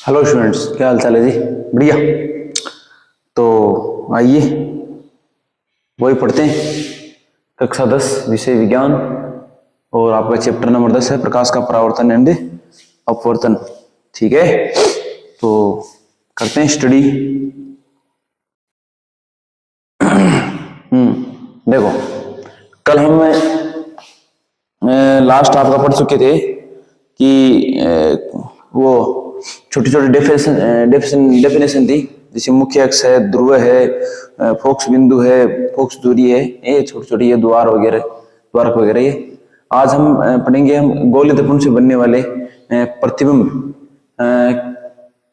Hello students, क्या हाल चाल है जी। बढ़िया। तो आइए वही पढ़ते हैं। कक्षा 10 विषय विज्ञान और आपका चैप्टर नंबर 10 है प्रकाश का परावर्तन एंड अपवर्तन। ठीक है, तो करते हैं स्टडी। देखो, कल हम लास्ट आपका पढ़ चुके थे कि वो छोटी छोटी डेफिनेशन थी, जैसे मुख्य अक्ष है, ध्रुव है, फोक्स बिंदु है, फोक्स दूरी है, ये छोटी छोटी ये द्वार वगैरह, द्वारक वगैरह। ये आज हम पढ़ेंगे हम गोलीय दर्पण से बनने वाले प्रतिबिंब।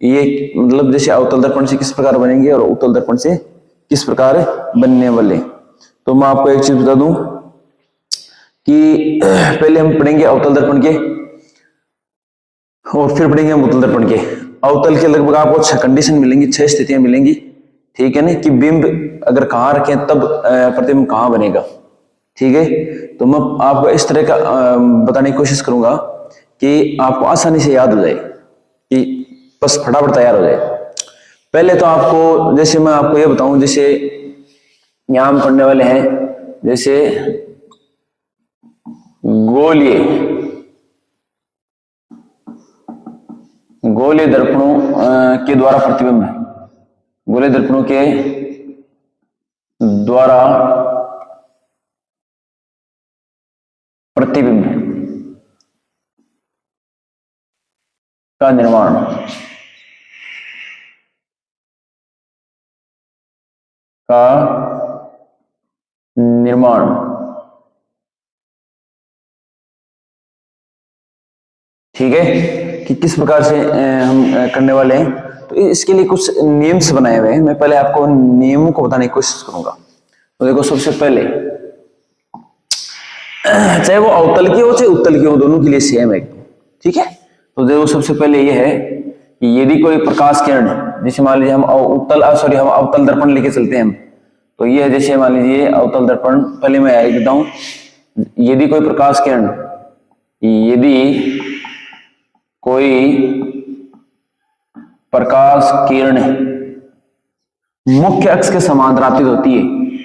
ये मतलब जैसे अवतल दर्पण से किस प्रकार बनेंगे और उत्तल दर्पण से किस प्रकार बनने वाले। तो मैं आपको एक चीज बता दूं कि पहले हम पढ़ेंगे अवतल दर्पण के और फिर पढ़ेंगे हम उत्तल दर्पण के। अवतल के लगभग आपको 6 कंडीशन मिलेंगी, 6 स्थितियां मिलेंगी। ठीक है ना, कि बिंब अगर कहाँ रखें तब प्रतिबिंब कहाँ बनेगा। ठीक है, तो मैं आपको इस तरह का बताने की कोशिश करूंगा कि आपको आसानी से याद हो जाए, कि बस फटाफट तैयार हो जाए। पहले तो आपको, जैसे मैं आपको ये बताऊं, जैसे यहां हम पढ़ने वाले हैं जैसे गोलीय दर्पणों के द्वारा प्रतिबिंब है। गोलीय दर्पणों के द्वारा प्रतिबिंब का निर्माण। ठीक है, कि किस प्रकार से हम करने वाले हैं। तो इसके लिए कुछ नियम्स बनाए हुए हैं, मैं पहले आपको नियमों को बताने की कोशिश करूंगा। तो देखो, सबसे पहले चाहे वो अवतल की हो चाहे उत्तल की हो, दोनों के लिए सेम है। ठीक है, तो देखो सबसे पहले ये है कि यदि कोई प्रकाश किरण, जैसे मान लीजिए हम हम अवतल दर्पण लेके चलते हैं हम, तो ये है जैसे मान लीजिए अवतल दर्पण। पहले मैं एक बताऊं, यदि कोई प्रकाश किरण, यदि कोई प्रकाश किरण मुख्य अक्ष के समांतर आपतित होती है,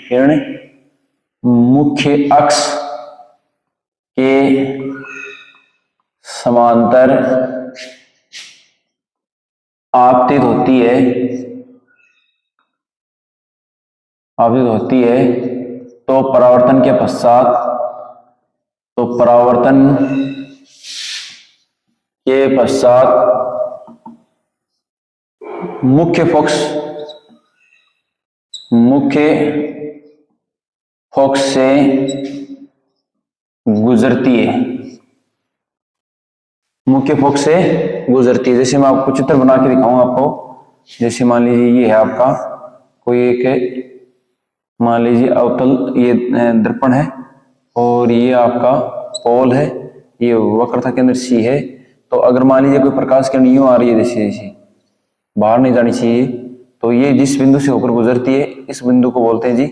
किरण मुख्य अक्ष के समांतर आपतित होती है, तो परावर्तन के पश्चात मुख्य फोक्स से गुजरती है। जैसे मैं आपको चित्र बना के दिखाऊंगा आपको। जैसे मान लीजिए ये है आपका कोई एक, मान लीजिए अवतल ये दर्पण है और ये आपका पोल है, ये वक्रता केंद्र सी है। तो अगर मान लीजिए कोई प्रकाश किरण यूं आ रही है, जैसे जैसे बाहर नहीं जानी चाहिए, तो ये जिस बिंदु से होकर गुजरती है, इस बिंदु को बोलते हैं जी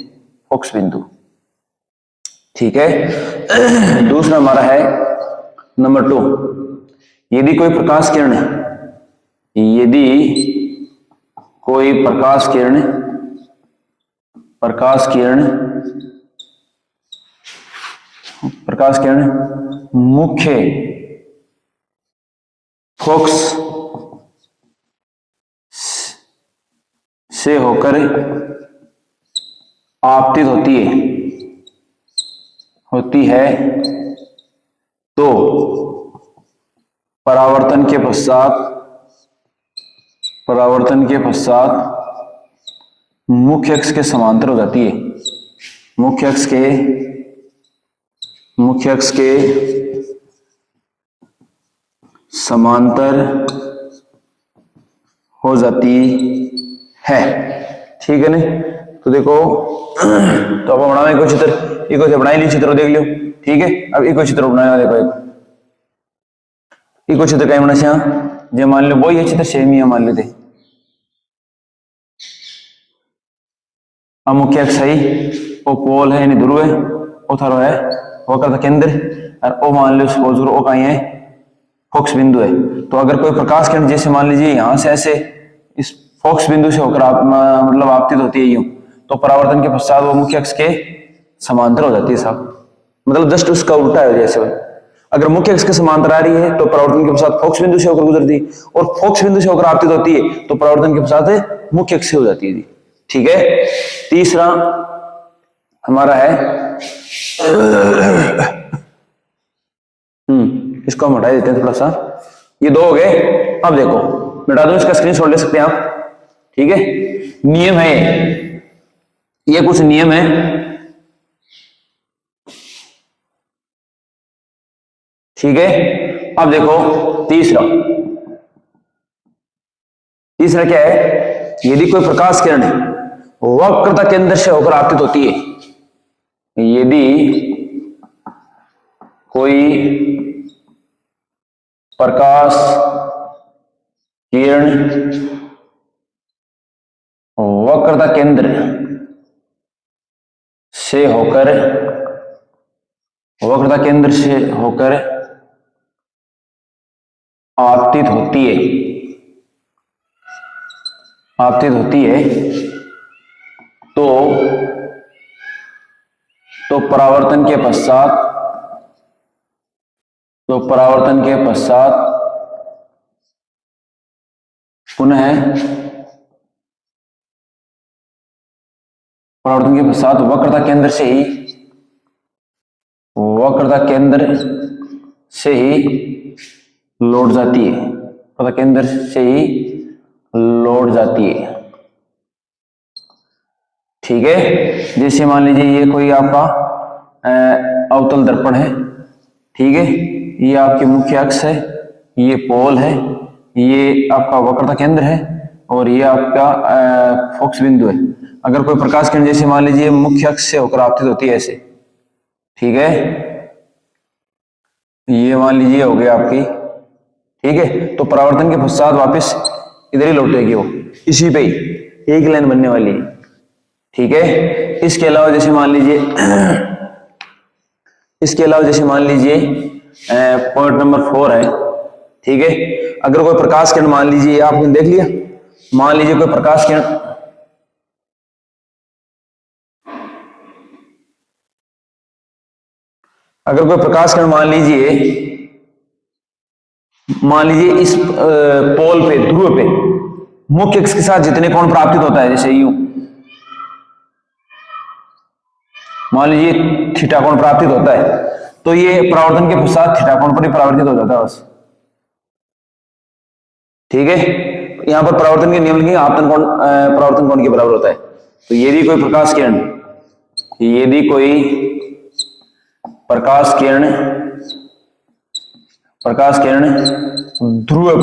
फोक्स बिंदु। ठीक है। दूसरा हमारा है नंबर 2, यदि कोई प्रकाश किरण मुख्य फोक्स से होकर आपतित होती है, तो परावर्तन के पश्चात मुख्य अक्ष के समांतर हो जाती है। मुख्य अक्ष के समांतर हो जाती है। ठीक है ना। तो देखो, तो अब बनावे कोई चित्र, एक से बनाई ली चित्र देख लियो। ठीक है, अब एक चित्र बनाया, देखो एक चित्र कहीं बना से, जो मान लो वही है चित्र सेम ही है, मान लेते मुख्य अक्ष है, वो पोल है यानी ध्रुव है, वो थारो है वक्रता केंद्र, और ओ मान लो सपोज करो ओ कहीं है फोकस बिंदु है। तो अगर कोई प्रकाश किरण जैसे मान लीजिए यहां से ऐसे इस फोकस बिंदु से होकर मतलब आपतित होती है यूं, तो परावर्तन के पश्चात वो मुख्य अक्ष के समांतर हो जाती है साहब, मतलब जस्ट उसका उल्टा है। जैसे अगर मुख्य अक्ष के समांतर आ रही है तो परावर्तन के पश्चात फोकस बिंदु से होकर गुजरती है, और फोकस बिंदु से होकर आपतित होती है तो परावर्तन के पश्चात मुख्य अक्ष से हो जाती है जी। ठीक है। तीसरा हमारा है इसको हम हटा देते हैं थोड़ा सा, ये दो हो गए। अब देखो मिटा दूं, इसका स्क्रीनशॉट ले सकते हैं आप। ठीक है, नियम है ये कुछ नियम है। ठीक है, अब देखो तीसरा क्या है, यदि कोई प्रकाश किरण वक्रता केंद्र से होकर आपतित होती है, यदि कोई प्रकाश किरण वक्रता केंद्र से होकर आपतित होती है तो परावर्तन के पश्चात पुनः वक्रता केंद्र से ही लौट जाती है, ठीक है। जैसे मान लीजिए ये कोई आपका अवतल दर्पण है, ठीक है, ये आपकी मुख्य अक्ष है, ये पोल है, ये आपका वक्रता केंद्र है, और ये आपका फोकस बिंदु है। अगर कोई प्रकाश किरण जैसे मान लीजिए मुख्य अक्ष से होकर आपतित होती है ऐसे, ठीक है, ये मान लीजिए हो गया आपकी, ठीक है, तो परावर्तन के पश्चात वापस इधर ही लौटेगी वो, इसी पे ही एक लाइन बनने वाली है। ठीक है, इसके अलावा जैसे मान लीजिए पॉइंट नंबर 4 है। ठीक है, अगर कोई प्रकाश किरण मान लीजिए आपने देख लिया, मान लीजिए कोई प्रकाश किरण मान लीजिए इस पोल पे, ध्रुव पे मुख्य अक्ष के साथ जितने कोण प्राप्तित होता है, जैसे यूं मान लीजिए थीटा कोण प्राप्तित होता है, तो ये परावर्तन के पश्चात थीटा कोण पर ही परावर्तित हो जाता है बस। ठीक है, यहां पर परावर्तन के नियम लिखेंगे, आपतन कोण परावर्तन कोण के बराबर होता है। तो यदि कोई प्रकाश किरण ध्रुव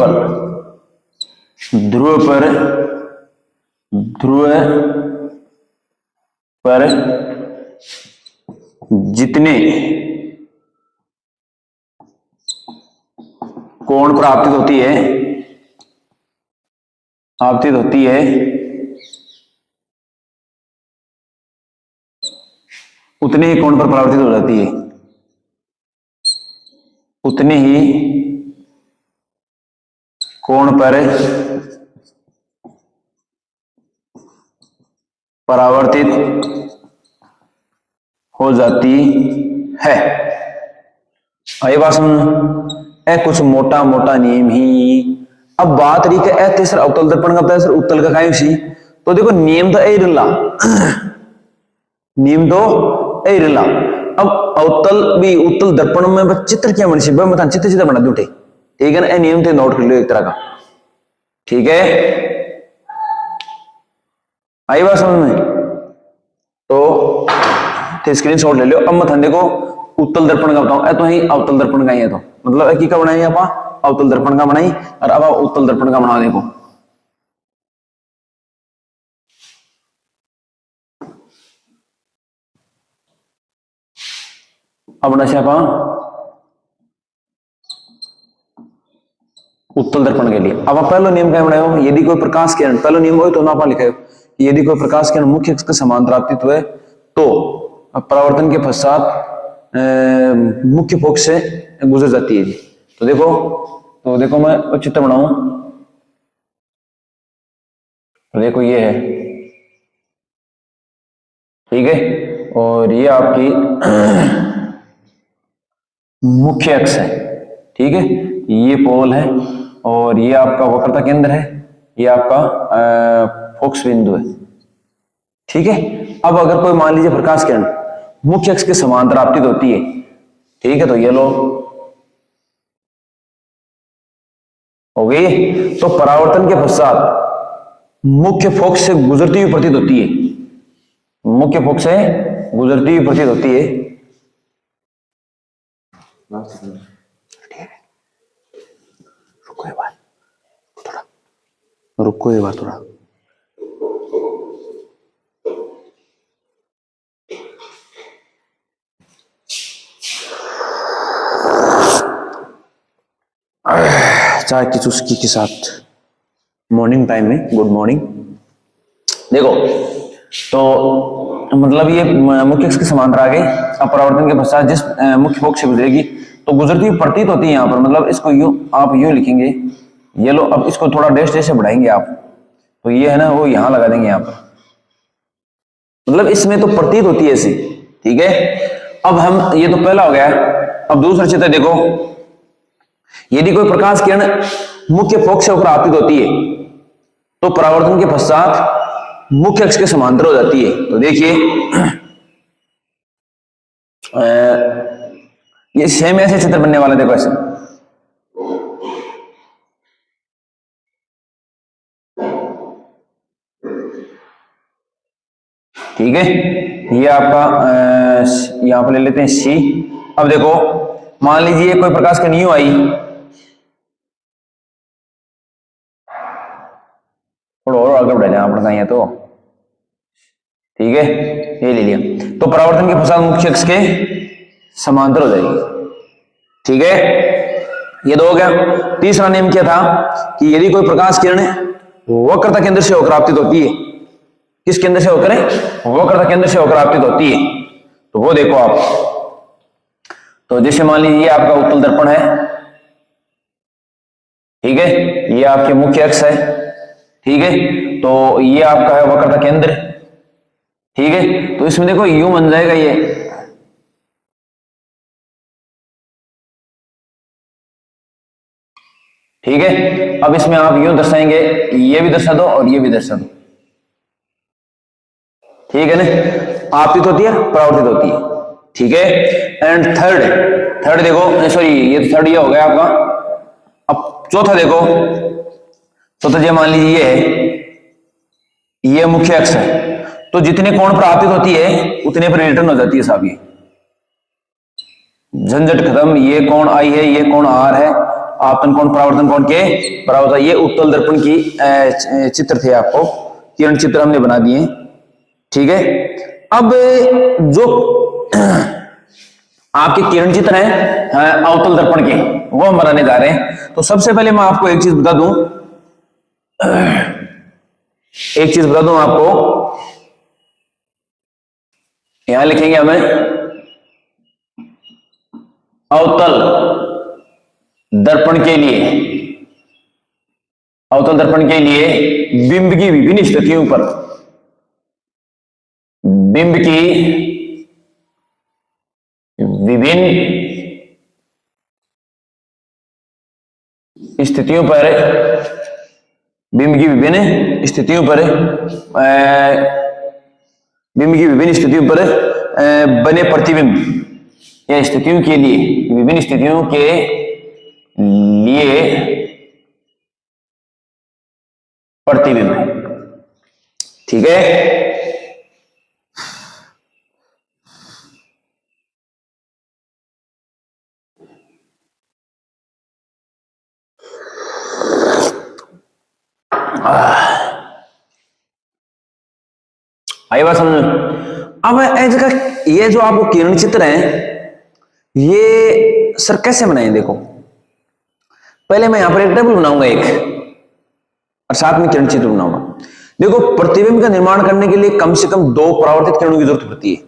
पर जितने कोण पर आपतित होती है उतने ही कोण पर परावर्तित हो जाती है, उतने ही कोण पर परावर्तित हो जाती है। आई बात समझ, कुछ मोटा मोटा नियम ही। अब बात रही कि ऐसे सर अवतल दर्पण का सर उत्तल का काहे सी, तो देखो नियम तो ए रला। अब अवतल भी उत्तल दर्पण में चित्र क्या बन सी, मैं चित्र बना दूं, ठीक है ना, ए नियम थे नोट कर लो एक तरह का। ठीक है, आई बात समझ में, तो स्क्रीनशॉट ले लो। अब मैं देखो उत्तल दर्पण का बताऊं, तो ही अवतल दर्पण का ही है, तो मतलब एक ही का बनाई आप अवतल दर्पण का बनाई, और अब उत्तल दर्पण का बना देखो। अब नशा पा उत्तल दर्पण के लिए। अब पहला नियम क्या बनाया, यदि कोई प्रकाश किरण, पहला नियम हो तो ना लिखा है, यदि कोई प्रकाश किरण मुख्य अक्ष के समांतर आपतित हुए तो परावर्तन के पश्चात मुख्य फोकस से गुजर जाती है जी। तो देखो मैं चित्र बनाऊं तो देखो ये है, ठीक है, और ये आपकी मुख्य अक्ष है, ठीक है, ये पोल है और ये आपका वक्रता केंद्र है, ये आपका फोकस बिंदु है, ठीक है। अब अगर कोई मान लीजिए प्रकाश किरण मुख्य अक्ष के समांतर आपतित होती है, ठीक है, तो ये लो हो गई, तो परावर्तन के पश्चात मुख्य फोकस से गुजरती हुई प्रतीत होती है, मुख्य फोकस से गुजरती हुई प्रतीत होती है, रुको एक बार थोड़ा। चाय की चुस्की के साथ मॉर्निंग टाइम में गुड मॉर्निंग। देखो तो मतलब ये मुख्य अक्ष के समांतर आ गए। अब परावर्तन के पश्चात जिस मुख्य फोकस से गुजरेगी तो गुजरती हुई प्रतीत होती है यहाँ पर, मतलब इसको यूं आप यूं लिखेंगे, ये लो। अब इसको थोड़ा डैश डैश से बढ़ाएंगे आप, तो ये है ना वो यहां लगा देंगे यहाँ पर, मतलब इसमें तो प्रतीत होती है ऐसी, ठीक है। अब हम ये तो पहला हो गया। अब दूसरा चित्र देखो, यदि कोई प्रकाश किरण मुख्य फोकस से ऊपर आपतित होती है तो परावर्तन के पश्चात मुख्य अक्ष के समांतर हो जाती है। तो देखिए ये सेम ऐसे चित्र बनने वाला, देखो ऐसे, ठीक है। ये आपका यहां पर ले लेते हैं सी। अब देखो मान लीजिए कोई प्रकाश किरण यूं आई, थोड़ा और आगे बढ़ जाए पड़ता है तो, ठीक है, ये ले लिया। तो परावर्तन के पश्चात मुख्य अक्ष के समांतर हो जाएगी, ठीक है, ये दो हो गया। तीसरा नियम क्या था कि यदि कोई प्रकाश किरण वक्रता केंद्र से होकर आपतित होती है, किस केंद्र से होकर है, वक्रता केंद्र से होकर आपतित होती है, तो वो देखो आप, तो जैसे मान लीजिए ये आपका उत्तल दर्पण है, ठीक है, ये आपके मुख्य अक्ष है, ठीक है, तो ये आपका है वक्रता केंद्र, ठीक है। तो इसमें देखो यूं बन जाएगा ये, ठीक है। अब इसमें आप यूं दर्शाएंगे, ये भी दर्शा दो और ये भी दर्शा दो, ठीक है ना, आपतित होती है परावर्तित होती है, ठीक है। एंड थर्ड देखो, सॉरी ये तो थर्ड ये हो गया आपका। अब चौथा देखो, चौथा जो मान लीजिए ये है, ये मुख्य अक्ष है, तो जितने कोण पर आपतित होती है उतने पर रिटर्न हो जाती है साहब, ये झंझट खत्म। ये कोण आई है, ये कोण आर है, आपतन कोण परावर्तन कोण के बराबर। ये उत्तल दर्पण की चित्र थे, आपको किरण चित्र हमने बना दिए, ठीक है। अब जो आपके किरण चित्र हैं अवतल दर्पण के, वो हम बनाने जा रहे हैं। तो सबसे पहले मैं आपको एक चीज बता दूं, आपको यहां लिखेंगे हमें अवतल दर्पण के लिए, अवतल दर्पण के लिए बिंब की विभिन्न स्थितियों पर, बिंब की विभिन्न स्थितियों पर, बिंब की विभिन्न स्थितियों पर, बिंब की विभिन्न स्थितियों पर बने प्रतिबिंब या स्थितियों के लिए, विभिन्न स्थितियों के लिए प्रतिबिंब, ठीक है। आई बात समझ। अब जगह ये जो आपको किरण चित्र है, ये सर कैसे बनाए, देखो पहले मैं यहां पर एक टेबल बनाऊंगा एक, और साथ में किरण चित्र बनाऊंगा। देखो प्रतिबिंब का निर्माण करने के लिए कम से कम 2 परावर्तित किरणों की जरूरत पड़ती है,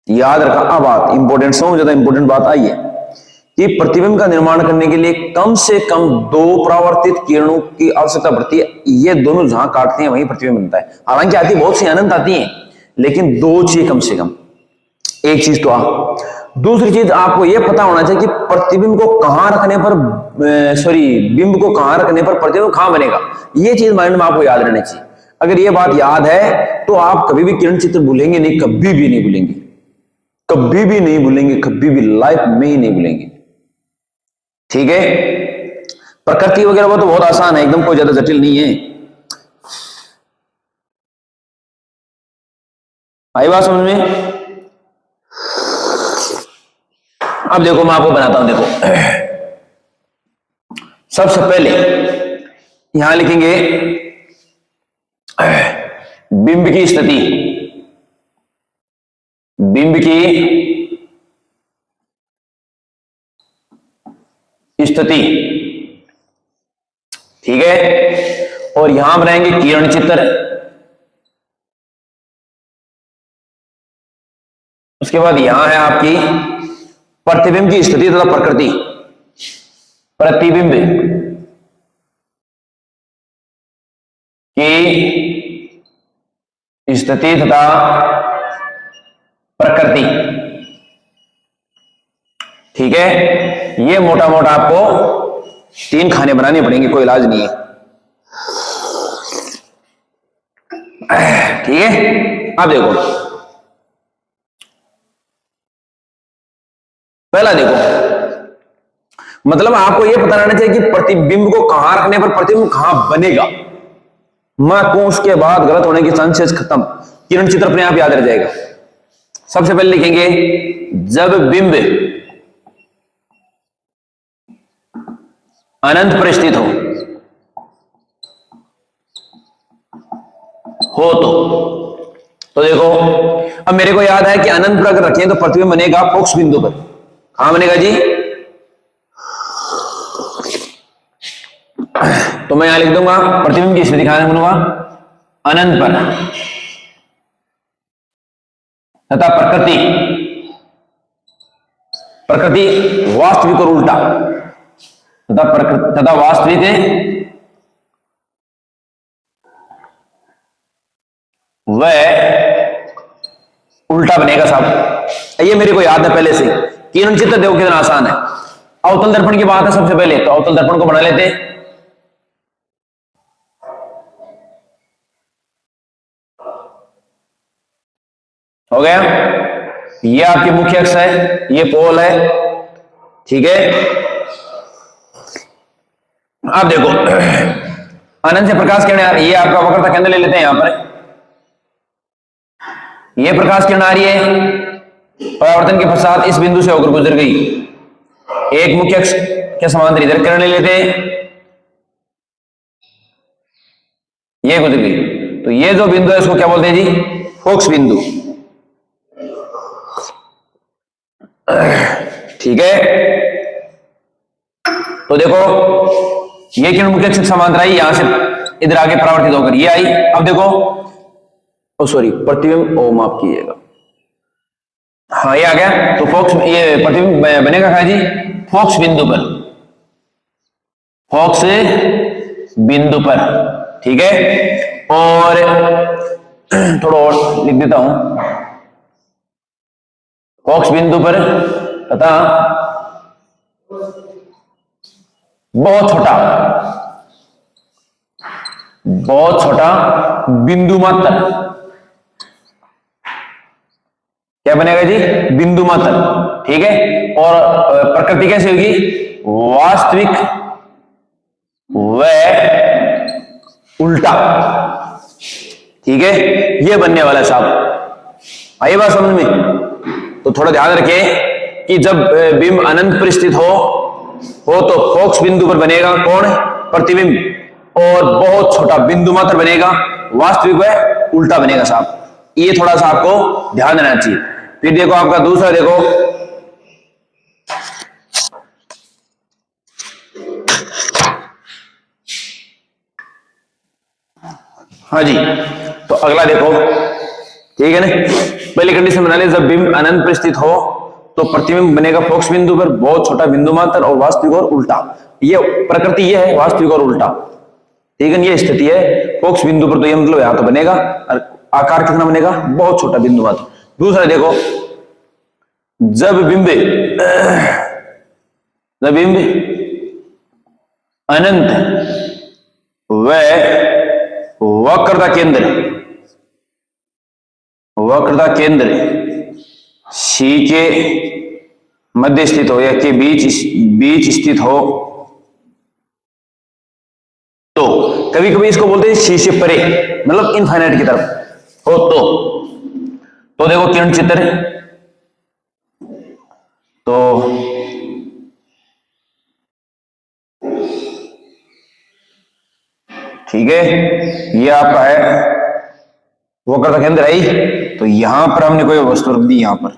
याद रखा। अब बात इंपॉर्टेंट, सबसे ज्यादा इंपॉर्टेंट बात आई है कि प्रतिबिंब का निर्माण करने के लिए कम से कम 2 परावर्तित किरणों की आवश्यकता पड़ती है। ये दोनों जहां काटते हैं वहीं प्रतिबिंब बनता है। हालांकि आती बहुत सी अनंत आती हैं, लेकिन 2 चाहिए कम से कम। एक चीज तो दूसरी चीज आपको यह पता होना चाहिए कि प्रतिबिंब को कहां रखने पर बिंब को कहां रखने पर प्रतिबिंब कहां बनेगा। यह चीज माइंड में आपको याद रहनी चाहिए। अगर यह बात याद है तो आप कभी भी किरण चित्र भूलेंगे नहीं, कभी भी नहीं भूलेंगे, कभी भी नहीं भूलेंगे, कभी भी लाइफ में ही नहीं भूलेंगे। ठीक है। प्रकृति वगैरह वो तो बहुत आसान है, एकदम कोई ज्यादा जटिल नहीं है। आई बात समझ में? अब देखो मैं आपको बनाता हूं। देखो सबसे पहले यहां लिखेंगे बिंब की स्थिति, बिंब की स्थिति। ठीक है। और यहां बनाएंगे किरण चित्र। उसके बाद यहां है आपकी प्रतिबिंब की स्थिति तथा प्रकृति, प्रतिबिंब की स्थिति तथा प्रकृति। ठीक है। ये मोटा मोटा आपको 3 खाने बनाने पड़ेंगे, कोई इलाज नहीं है। ठीक है। अब देखो पहला देखो, मतलब आपको यह पता रहना चाहिए कि प्रतिबिंब को कहां रखने पर प्रतिबिंब कहां बनेगा। मैं कहूं उसके बाद गलत होने के चांसेस खत्म, किरण चित्र अपने आप याद रह जाएगा। सबसे पहले लिखेंगे जब बिंब अनंत पर स्थित हो तो देखो अब मेरे को याद है कि अनंत पर अगर रखें तो प्रतिबिंब बनेगा फोकस बिंदु पर। कहां बनेगा जी? तो मैं यहां लिख दूंगा प्रतिबिंब की स्थिति कहां बनूंगा? अनंत पर तथा प्रकृति, प्रकृति वास्तविक और उल्टा तथा वास्तविक वह उल्टा बनेगा साहब। ये मेरे को याद है पहले से। किरण चित्र देखो कितना आसान है। अवतल दर्पण की बात है सबसे पहले, तो अवतल दर्पण को बना लेते हैं। हो गया। ये आपकी मुख्य अक्ष है, ये पोल है। ठीक है। अब देखो अनंत से प्रकाश किरण आ रही है, ये आपका वक्रता केंद्र ले लेते हैं। यहां पर ये प्रकाश किरण आ रही है, परावर्तन के पश्चात इस बिंदु से होकर गुजर गई। एक मुख्य अक्ष के समांतर इधर किरण ले लेते हैं, ये गुजर गई। तो ये जो बिंदु है उसको क्या बोलते हैं जी? फोकस बिंदु। ठीक है। तो देखो ये किरण मुख्य अक्ष के समांतर आई, यहां से इधर आगे परावर्तित होकर ये आई। अब देखो प्रतिबिंब, ओ माफ कीजिएगा, हाँ ये आ गया। तो फोकस, ये प्रतिबिंब बनेगा कहां जी? फोकस बिंदु पर, फोकस बिंदु पर। ठीक है। और थोड़ा और लिख देता हूं, फोकस बिंदु पर तथा बहुत छोटा बिंदु मात्र। क्या बनेगा जी? बिंदु मात्र। ठीक है। और प्रकृति कैसे होगी? वास्तविक व उल्टा। ठीक है। ये बनने वाला है साहब। आइए बात समझ में। तो थोड़ा ध्यान रखें कि जब बिंब अनंत पर स्थित हो तो फोकस बिंदु पर बनेगा कौन? प्रतिबिंब। और बहुत छोटा बिंदु मात्र बनेगा, वास्तविक व उल्टा बनेगा साहब। ये थोड़ा सा आपको ध्यान देना चाहिए। फिर देखो आपका दूसरा, देखो हाँ जी। तो अगला देखो, ठीक है ना, पहली कंडीशन बना ले, जब बिंब अनंत पर स्थित हो तो प्रतिबिंब बनेगा फोकस बिंदु पर बहुत छोटा बिंदु मात्र और वास्तविक और उल्टा। ये प्रकृति ये है, वास्तविक और उल्टा, ठीक है। ये स्थिति है फोकस बिंदु पर, तो ये मतलब यहां तो बनेगा, और आकार कितना बनेगा, बहुत छोटा बिंदु मात्र। दूसरा देखो, जब बिंब अनंत व वक्रता केंद्र सी के मध्य स्थित हो या के बीच स्थित हो, तो कभी कभी इसको बोलते हैं सी से परे, मतलब इनफाइनाइट की तरफ हो, तो देखो किरण चित्र, तो ठीक है, ये आपका है वक्रता केंद्र है। तो यहां पर हमने कोई वस्तु रख दी, यहां पर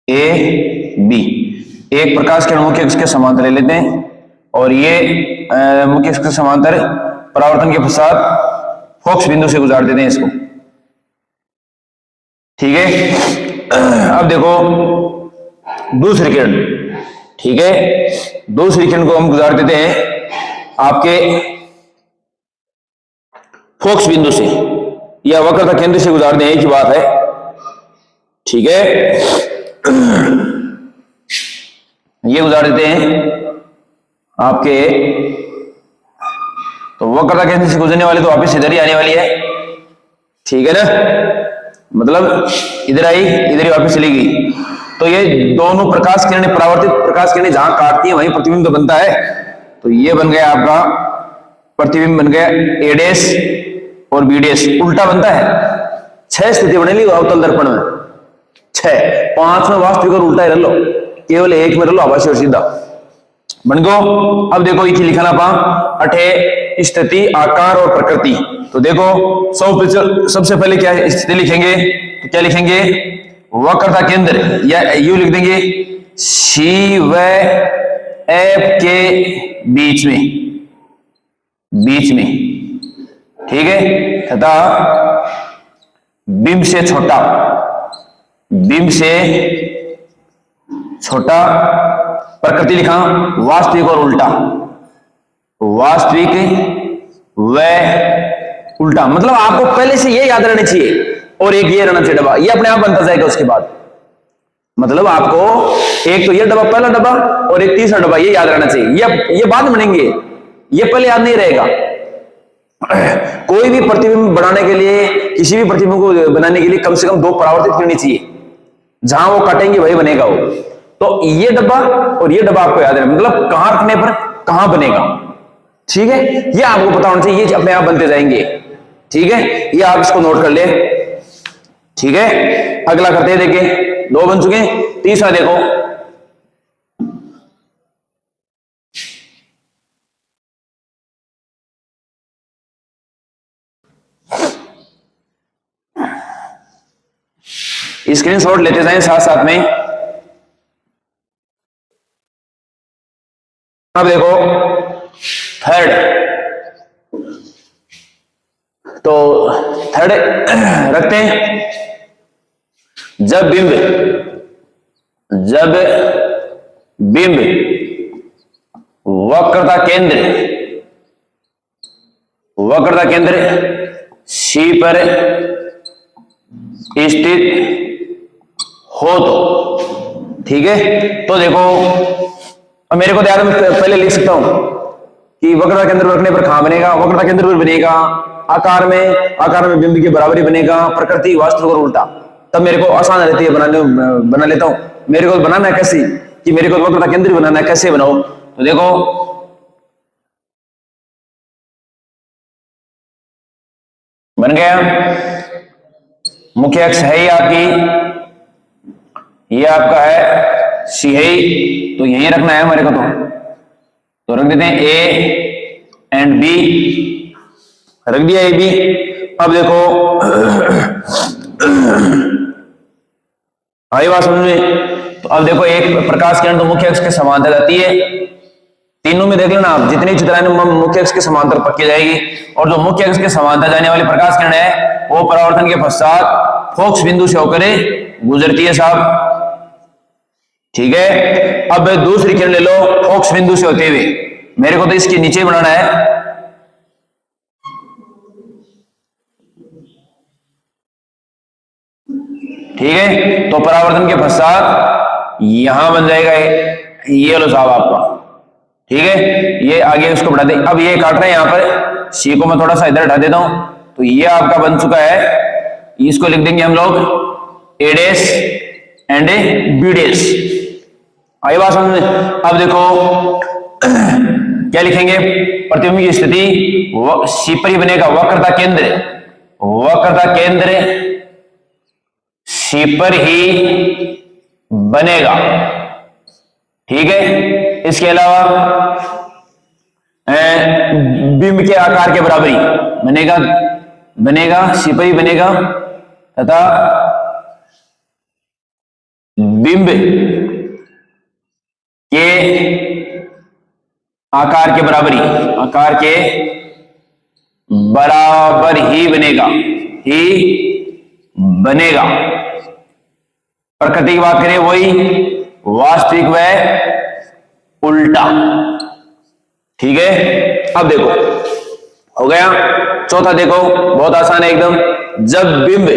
ए बी, एक प्रकाश किरण मुख्य अक्ष के समांतर ले लेते हैं, और ये मुख्य अक्ष के समांतर परावर्तन के पश्चात फोकस बिंदु से गुजार देते हैं इसको, ठीक है। अब देखो दूसरी किरण, ठीक है, दूसरी किरण को हम गुजार देते हैं आपके फोकस बिंदु से या वक्रता केंद्र से गुजार दें, एक ही बात है, ठीक है। ये गुजार देते हैं आपके, तो वक्रता केंद्र से गुजरने वाले तो वापस इधर ही आने वाली है, ठीक है ना, मतलब इधर आई, इधर ही वापस चली गई। तो ये दोनों प्रकाश किरणें, परावर्तित प्रकाश किरणें जहां काटती हैं वहीं प्रतिबिंब तो बनता है। तो ये बन गया आपका प्रतिबिंब, बन गया ए डैश और बी डैश, उल्टा बनता है। 6 स्थिति बनेगी अवतल दर्पण में, 6, 5 में वास्तविक और उल्टा ही रह लो, केवल 1 में रह लो आभासी और सीधा बन गो। अब देखो ये लिखना पा अठे स्थिति, आकार और प्रकृति। तो देखो सबसे पहले क्या स्थिति लिखेंगे, तो क्या लिखेंगे, वक्रता केंद्र, या यू लिख देंगे सी व एफ के बीच में, ठीक है, तथा बिंब से छोटा प्रकृति लिखा, वास्तविक और उल्टा, वास्तविक व उल्टा, मतलब आपको पहले से ये याद रहना चाहिए, और एक ये रहना चाहिए डब्बा, ये अपने आप बनता जाएगा उसके बाद। मतलब आपको एक तो ये डब्बा, पहला डब्बा, और एक तीसरा डब्बा, ये याद रहना चाहिए। ये बाद बनेंगे, ये पहले याद नहीं रहेगा। कोई भी प्रतिबिंब बनाने के लिए, किसी भी प्रतिबिंब को बनाने के लिए कम से कम 2 परावर्तित करनी चाहिए, जहां वो काटेंगे वही बनेगा वो। तो ये डब्बा और ये डब्बा आपको याद है, मतलब कहां रखने पर कहां बनेगा, ठीक है, ये आपको पता होना चाहिए, ये अपने आप बनते जाएंगे, ठीक है। ये आप इसको नोट कर ले, ठीक है। अगला करते हैं, देखिए 2 बन चुके हैं, तीसरा देखो, स्क्रीनशॉट लेते जाएं साथ साथ में। अब देखो थर्ड, तो थर्ड रखते हैं, जब बिंब वक्रता केंद्र सी पर स्थित हो, तो ठीक है। तो देखो अब मेरे को ध्यान में पहले लिख सकता हूं कि वक्रता केंद्र रखने पर कहां बनेगा, वक्रता केंद्र पर बनेगा, आकार में बिंब की बराबरी बनेगा, प्रकृति वास्तविक और उल्टा। तब मेरे को आसान रहती है बना लेता हूं। मेरे को बनाना है कैसे, कि मेरे को वक्रता केंद्र बनाना है, कैसे बनाओ, तो देखो बन गया, मुख्य अक्ष है ही आपकी, ये आपका है सी है, तो यही रखना है हमारे को, तो रख देते हैं ए एंड बी, रख दिया ए बी। अब देखो आई बात समझ में, तो अब देखो एक प्रकाश किरण तो मुख्य अक्ष के समांतर जाती है, तीनों में देख लेना आप, जितनी चित्राएं मुख्य अक्ष के समांतर पक्की जाएगी, और जो मुख्य अक्ष के समांतर जाने वाली प्रकाश किरण है वो परावर्तन के पश्चात फोकस बिंदु से होकर गुजरती है साहब, ठीक है। अब दूसरी किरण ले लो फोकस बिंदु से होते हुए, मेरे को तो इसके नीचे बनाना है, ठीक है। तो परावर्तन के पश्चात यहां बन जाएगा ये लो साहब आपका, ठीक है। ये आगे उसको बढ़ा दे, अब ये काट रहे हैं यहां पर, सी को मैं थोड़ा सा इधर हटा देता हूं, तो ये आपका बन चुका है, इसको लिख देंगे हम लोग ए डैश एंड बी डैश। आई बात समझ में। अब देखो क्या लिखेंगे, प्रतिबिंब की स्थिति सी पर ही बनेगा, वक्रता केंद्र, वक्रता केंद्र सी पर ही बनेगा, ठीक है। इसके अलावा बिंब के आकार के बराबरी बनेगा, बनेगा सी पर ही बनेगा, तथा बिंब के आकार के बराबरी, आकार के बराबर ही बनेगा, ही बनेगा। प्रकृति की बात करें वही वास्तविक व उल्टा, ठीक है। अब देखो हो गया। चौथा देखो बहुत आसान है एकदम, जब बिंब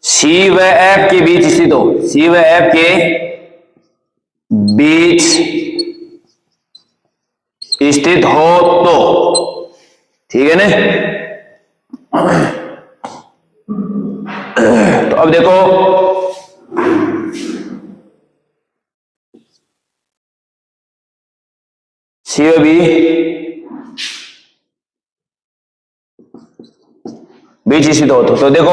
सी व एफ के बीच स्थित हो, सी व एफ के बीच स्थित हो तो, ठीक है ना। तो अब देखो सी व बी बीच स्थित हो तो देखो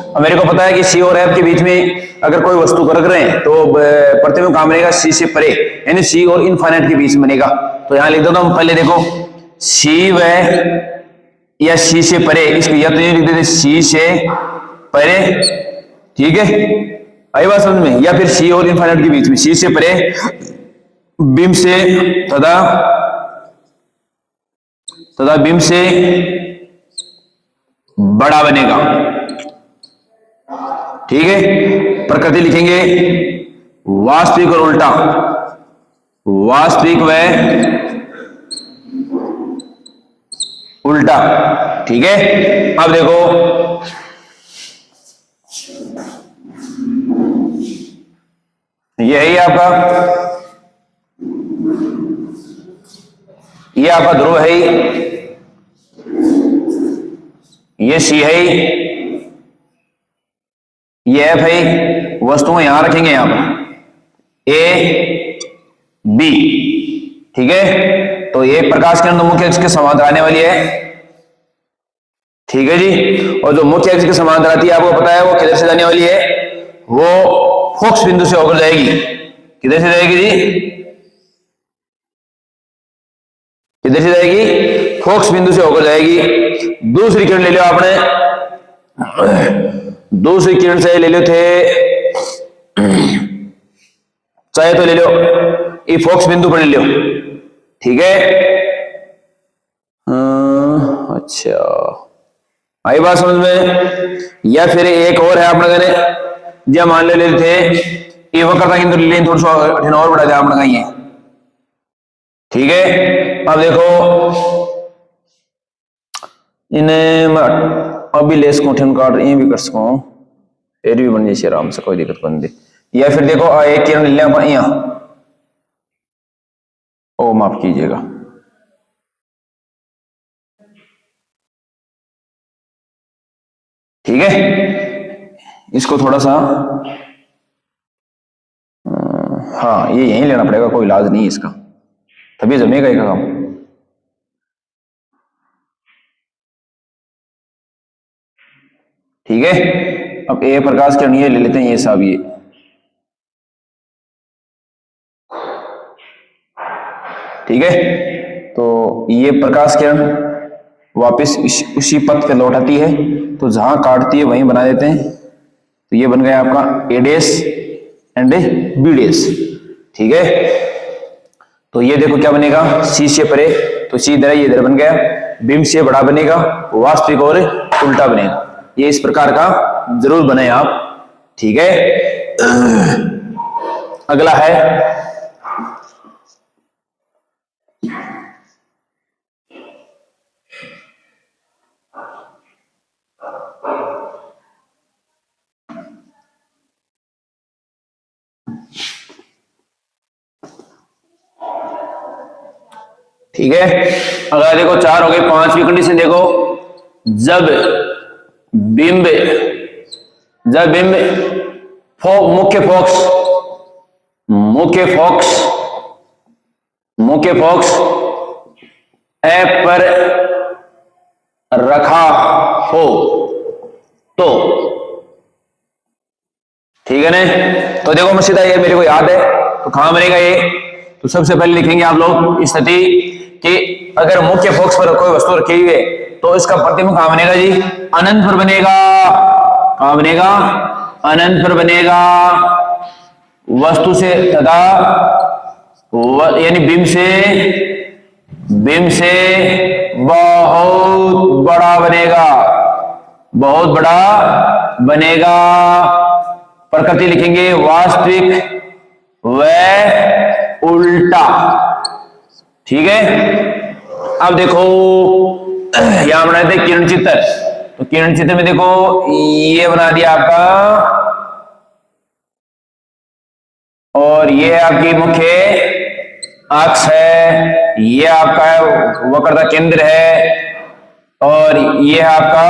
अब मेरे को पता है कि सी और एफ के बीच में अगर कोई वस्तु को रख रहे हैं तो प्रतिबिंब कहां बनेगा, सी से परे, यानी सी और इनफाइनाइट के बीच बनेगा। तो यहां लिख देता हूं पहले, देखो सी व या सी से परे, इसको या तो ये लिख देते सी से परे, ठीक है। आई बात समझ में। या फिर सी और इनफाइनाइट के बीच में, सी से परे बिंब से तथा बिंब से बड़ा बनेगा, ठीक है। प्रकृति लिखेंगे वास्तविक और उल्टा, वास्तविक व उल्टा, ठीक है। अब देखो यही आपका, ये आपका ध्रुव है, ये सी है, ये एफ है, वस्तुएं यहां रखेंगे यहां पर ए बी, ठीक है। तो ये प्रकाश किरण तो मुख्य अक्ष के समांतर आने वाली है, ठीक है जी। और जो मुख्य अक्ष के समांतर आती है आपको पता है वो किधर से जाने वाली है, वो फोकस बिंदु से होकर जाएगी। किधर से जाएगी जी, किधर से जाएगी, फोकस बिंदु से होकर जाएगी। दूसरी किरण ले लो आपने, दूसरी किरण से ले लो थे, चाहे तो ले लो ये फोकस बिंदु पर ले लो, ठीक है। अच्छा आई बात समझ में। या फिर एक और है आपने कहने, जब मान ले थे ये वक्रता केंद्र ले लें, थोड़ा सा और बढ़ा दिया आपने कहीं, ठीक है। अब देखो इन्हें अभी लेस को काट ये भी कर सकूं, फिर भी बन जाए आराम से, कोई दिक्कत नहीं थी। या फिर देखो एक किरण ले लें यहाँ, ओ माफ कीजिएगा, ठीक है। इसको थोड़ा सा हाँ ये यहीं लेना पड़ेगा, कोई इलाज नहीं है इसका, तभी जमेगा एक काम, ठीक है। अब ए प्रकाश किरण ये ले लेते हैं, ये साहब ये, ठीक है। तो ये प्रकाश किरण वापस उसी पथ पे लौट आती है, तो जहां काटती है वहीं बना देते हैं। तो ये बन गया आपका ए डैश एंड बी डैश, ठीक है। तो ये देखो क्या बनेगा, सी से परे तो सी इधर है, ये इधर बन गया। बिंब से बड़ा बनेगा, वास्तविक और उल्टा बनेगा, ये इस प्रकार का जरूर बनाए आप, ठीक है। अगला है ठीक है। अगर देखो 4 हो गए, 5वीं कंडीशन देखो, जब बिंब मुख्य फोक्स एफ पर रखा हो तो, ठीक है ना। तो देखो सीधा ये मेरे को याद है, तो कहां बनेगा ये, तो सबसे पहले लिखेंगे आप लोग स्थिति कि अगर मुख्य फोक्स पर कोई वस्तु रखी हुई है तो इसका प्रतिबिंब कहां बनेगा जी, अनंत पर बनेगा। कहां बनेगा, अनंत पर बनेगा, वस्तु से तथा यानी बिंब से बहुत बड़ा बनेगा, बहुत बड़ा बनेगा। प्रकृति लिखेंगे वास्तविक व उल्टा, ठीक है। अब देखो यहां बनाए थे किरण चित्र, तो किरण चित्र में देखो ये बना दिया आपका, और ये आपकी मुख्य अक्ष है, ये आपका वक्रता केंद्र है, और ये आपका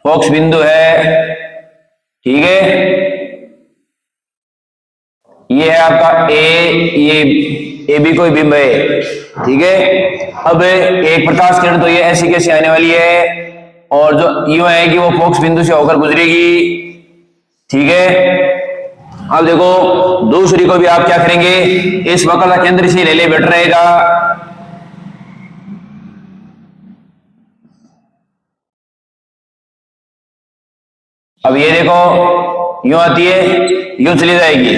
फोक्स बिंदु है, ठीक है। ये है आपका ये भी कोई बिंब है, ठीक है। अब एक प्रकाश किरण तो ये ऐसी कैसे आने वाली है, और जो यूं है कि वो फोक्स बिंदु से होकर गुजरेगी, ठीक है। अब देखो दूसरी को भी आप क्या करेंगे, इस वक्रता केंद्र से ले ले बेटर रहेगा। अब ये देखो यूं आती है, यूं चली जाएगी,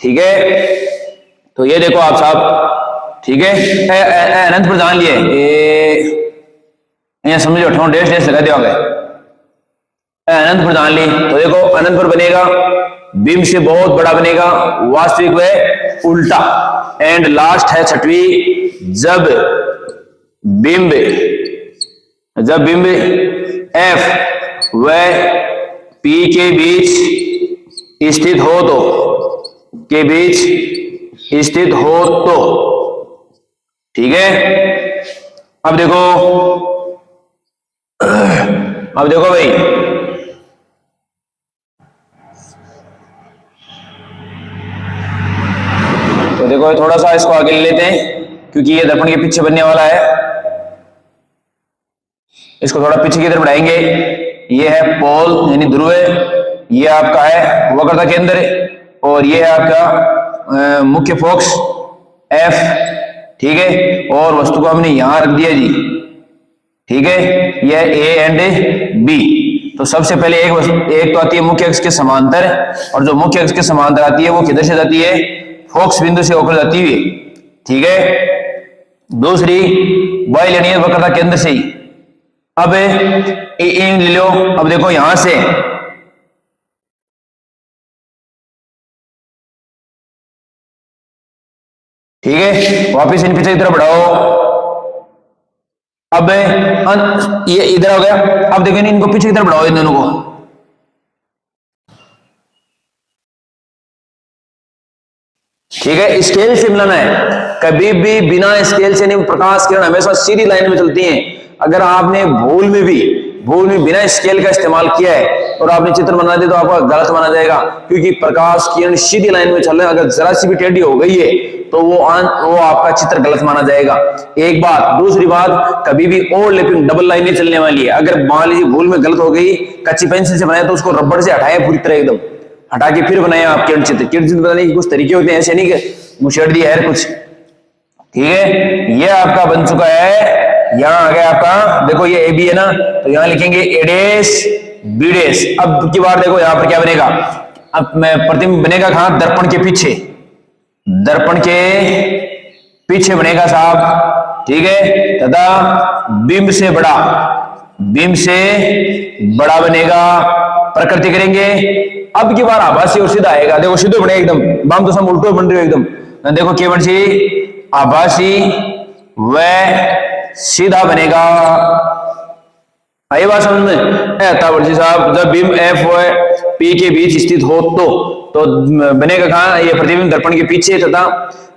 ठीक है। तो ये देखो आप साहब, ठीक है। अनंत पर जान लिए ये समझो, ठों डेश डेश लगा दिया, अनंत पर जान ली, तो देखो अनंत पर बनेगा, बिंब से बहुत बड़ा बनेगा, वास्तविक व उल्टा। एंड लास्ट है 6वीं, जब बिंब एफ व पी के बीच स्थित हो तो, ठीक है। अब देखो भाई, तो देखो थोड़ा सा इसको आगे ले लेते हैं, क्योंकि ये दर्पण के पीछे बनने वाला है, इसको थोड़ा पीछे की तरफ बढ़ाएंगे। ये है पोल यानी ध्रुव, ये आपका है वक्रता केंद्र, और ये है आपका मुख्य फोक्स एफ, ठीक है। और वस्तु को हमने यहां रख दिया जी, ठीक है। यह ए एंड बी। तो सबसे पहले एक तो आती है मुख्य अक्ष के समांतर, और जो मुख्य अक्ष के समांतर आती है वो किधर से जाती है, फोक्स बिंदु से होकर जाती हुई, ठीक है। दूसरी बाइलिनियर वक्रता केंद्र से ही। अब इन ले लो, अब देखो यहां से ठीक है, वापिस इन पीछे की तरफ बढ़ाओ। अब ये इधर हो गया, अब देखो इनको पीछे की तरफ बढ़ाओ, इन दोनों को, ठीक है। स्केल से मिलाना है, कभी भी बिना स्केल से नहीं। प्रकाश किरण हमेशा सीधी लाइन में चलती हैं। अगर आपने भूल में बिना स्केल का इस्तेमाल किया है और आपने चित्र बना दिया तो आपका गलत माना जाएगा, क्योंकि प्रकाश किरण सीधी लाइन में चल रहे हैं। अगर जरा सी भी टेढ़ी हो गई है तो वो आपका चित्र गलत माना जाएगा, एक बात। दूसरी बात, कभी भी ओवरलैपिंग डबल लाइनें चलने वाली है। अगर मान लीजिए भूल में गलत हो गई, कच्ची पेंसिल से बनाया तो उसको रबड़ से हटाए, पूरी तरह एकदम हटा के फिर बनाया आप किरण चित्र। बनाने के कुछ तरीके होते हैं, ऐसे नहीं कि मुशेड़ दिया है कुछ, ठीक है। ये आपका बन चुका है। यहां आ गया आपका, देखो ये ए बी है ना, तो यहां लिखेंगे ए डैश बी डैश। अब की बार देखो यहां पर क्या बनेगा, अब प्रतिबिंब बनेगा कहां, दर्पण के पीछे, दर्पण के पीछे बनेगा साहब, ठीक है। तथा बिंब से बड़ा, बीम से बड़ा बनेगा। प्रकृति करेंगे, अब की बार आभासी और सीधा आएगा। देखो सीधे बने एकदम, बाम तो सब उल्टो बन रहे हो एकदम। देखो क्या बन सी, आभासी व सीधा बनेगा। आई बात समझ में? वर्षी साहब, जब बीम एफ व पी के बीच स्थित हो तो बनेगा कहाँ? ये प्रतिबिंब दर्पण के पीछे तथा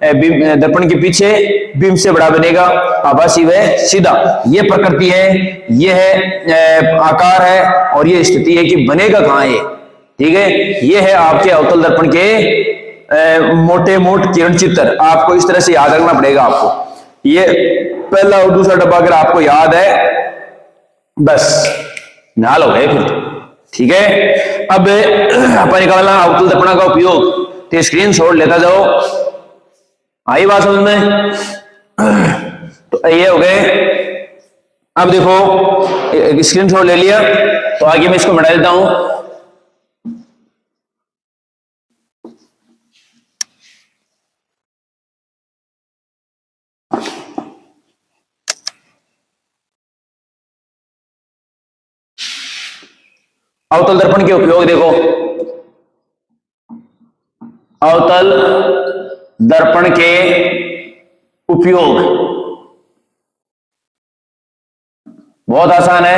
दर्पण के पीछे बीम से बड़ा बनेगा, आभासी व सीधा। ये प्रकृति है, ये है आकार है, और ये स्थिति है कि बनेगा कहाँ ये। ठीक है, ये है आपके अवतल दर्पण के मोटे मोट किरण चित्र। आपको इस तरह से याद रखना पड़ेगा। आपको ये पहला और दूसरा डब्बा अगर आपको याद है, बस नाल हो गए फिर। ठीक है, अब अपन निकालना अवतल दर्पण का उपयोग, तो स्क्रीन शॉट लेता जाओ। आई बात समझ में? तो ये हो गए। अब देखो स्क्रीन शॉट ले लिया, तो आगे मैं इसको मिटा देता हूं। अवतल दर्पण के उपयोग देखो, अवतल दर्पण के उपयोग बहुत आसान है।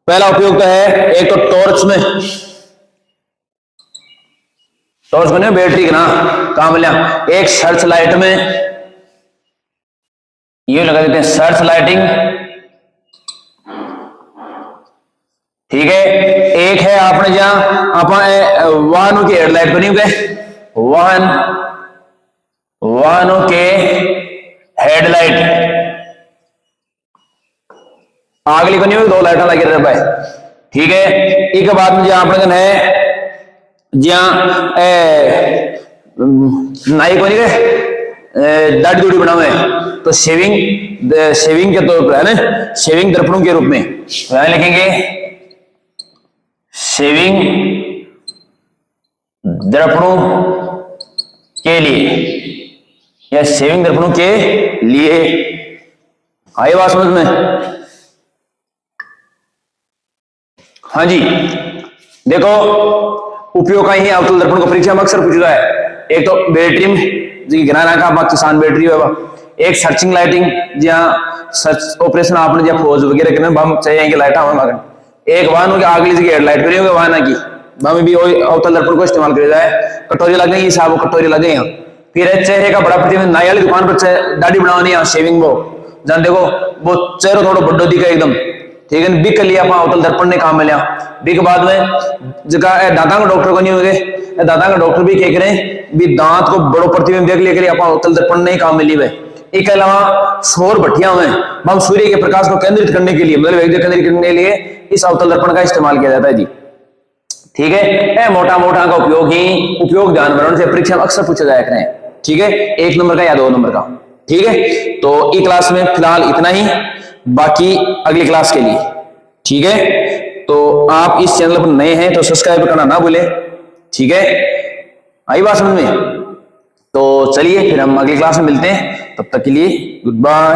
पहला उपयोग तो है, एक तो टॉर्च में, टॉर्च में बैटरी का ना काम लिया। एक सर्च लाइट में, ये लगा देते हैं सर्च लाइटिंग। ठीक है, एक है आपने जहां अपन वाहनों की हेडलाइट बनी हुई है, वाहनों के हेडलाइट आगली बनी हुई, दो लाइट लगी रहता है। ठीक है, एक बाद में जहां अपने है जहां नाई को नहीं गए दाढ़ी दूढ़ी बना हुए, तो शेविंग के तौर पर है ना, शेविंग दर्पणों के रूप में वहां लिखेंगे शेविंग दर्पणों के लिए, या शेविंग दर्पणों के लिए। आई बात समझ में? हाँ जी, देखो उपयोग का ही अवतल दर्पण को परीक्षा में अक्सर पूछा है। एक तो बैटरी में जी घनाना का किसान बैटरी है, एक सर्चिंग लाइटिंग जहाँ सर्च ऑपरेशन आपने जब फौज वगैरह करने बम चाहिए लाइट हमारे, एक वाहन की आगली जगह हेडलाइट करी होगी वाहन की, बम भी अवतल दर्पण को इस्तेमाल किया जाए। कटोरी लग गई, साहब कटोरी लगे यहाँ। फिर चेहरे का बड़ा प्रतिबिंब, नाई वाली दुकान पर दाढ़ी बनानी है, शेविंग वो जान देखो वो चेहरा थोड़ा बड्डो दिखा एकदम। ठीक है, बिक लिया अपना अवतल दर्पण ने काम में लिया। बिक बाद में जगह दांत का डॉक्टर को नहीं हो गए, दांत का डॉक्टर भी क्या करें भी दांत को बड़ो प्रतिबिंब देख लिया अपना अवतल दर्पण ने काम में ली हुए। इसके अलावा सौर भट्टियां में हम सूर्य के प्रकाश को केंद्रित करने के लिए, मतलब एक जगह केंद्रित करने के लिए इस अवतल दर्पण का इस्तेमाल किया जाता है जी। ठीक है, मोटा मोटा का उपयोग ध्यान से परीक्षा में अक्सर पूछा जाया करें। ठीक है, 1 नंबर का या 2 नंबर का। ठीक है, तो ई क्लास में फिलहाल इतना ही, बाकी अगली क्लास के लिए। ठीक है, तो आप इस चैनल पर नए हैं तो सब्सक्राइब करना ना भूलें। ठीक है, आई बात समझ में? तो चलिए फिर हम अगली क्लास में मिलते हैं, तब तक के लिए गुड बाय।